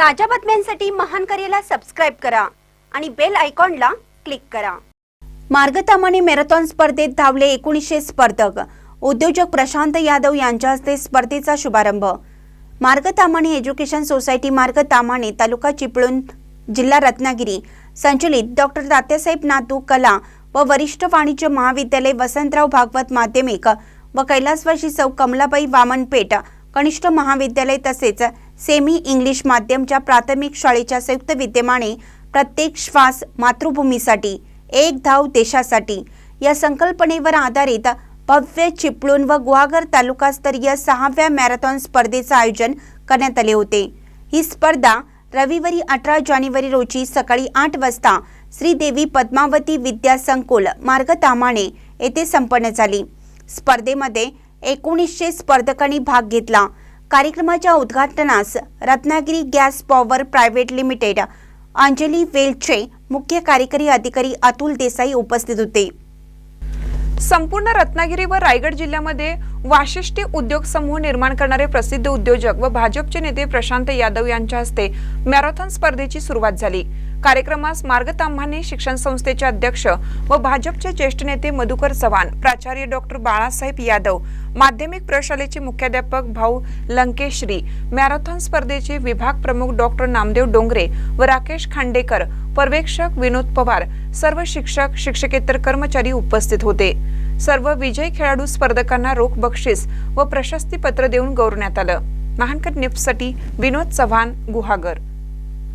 ताज्या बातम्यांसाठी महान करेला सबस्क्राइब करा आणि बेल आयकॉनला क्लिक करा। मार्गतामाने मॅरेथॉन स्पर्धेत धावले 1900 स्पर्धक। उद्योजक प्रशांत यादव यांच्या हस्ते स्पर्धेचा शुभारंभ। मार्गतामाने एज्युकेशन सोसायटी मार्गतामाने तालुका चिपळूण जिल्हा रत्नागिरी संचलित डॉक्टर तात्यासाहेब नातू कला व वरिष्ठ वाणिज्य महाविद्यालय वसंतराव भागवत माध्यमिक व कैलासवासी सौ कमलाबाई वामनपेठ कनिष्ठ महाविद्यालय तसेच सेमी इंग्लिश माध्यमच्या प्राथमिक शाळेच्या संयुक्त विद्यमाने प्रत्येक श्वास मातृभूमीसाठी एक धाव देशासाठी या संकल्पनेवर आधारित भव्य चिपळूण व गुहागर तालुकास्तरीय 6व्या मॅरेथॉन स्पर्धेचे आयोजन करण्यात आले होते। ही स्पर्धा रविवारी 18 जानेवारी रोजी सकाळी 8 वाजता श्रीदेवी पद्मावती विद्या संकुल मार्गतामाने येथे संपन्न झाली। स्पर्धेमध्ये 1900 स्पर्धकांनी भाग घेतला। कार्यक्रमाच्या उद्घाटनास Ratnagiri gas power private limited अंजली वेलचे मुख्य कार्यकारी अधिकारी अतुल देसाई उपस्थित होते। संपूर्ण रत्नागिरी व रायगड जिल्ह्यामध्ये वाशिष्ठी उद्योग समूह निर्माण करणारे प्रसिद्ध उद्योजक व भाजपचे नेते प्रशांत यादव यांच्या हस्ते मॅरेथॉन स्पर्धेची सुरुवात झाली। कार्यक्रमास मार्गतामाने शिक्षण संस्थेचे अध्यक्ष व भाजपचे ज्येष्ठ नेते मधुकर चव्हाण, प्राचार्य डॉक्टर बाळासाहेब यादव, माध्यमिक प्रशालेचे मुख्याध्यापक भाऊ लंकेश्री, मॅरेथॉन स्पर्धेचे विभाग प्रमुख डॉक्टर नामदेव डोंगरे व राकेश खांडेकर, पर्यवेक्षक विनोद पवार, सर्व शिक्षक शिक्षकेतर कर्मचारी उपस्थित होते। सर्व विजयी खेळाडू स्पर्धकांना रोख बक्षीस व प्रशस्ती पत्र देऊन गौरवण्यात आलं। महानकर न्यूजसाठी विनोद चव्हाण, गुहागर।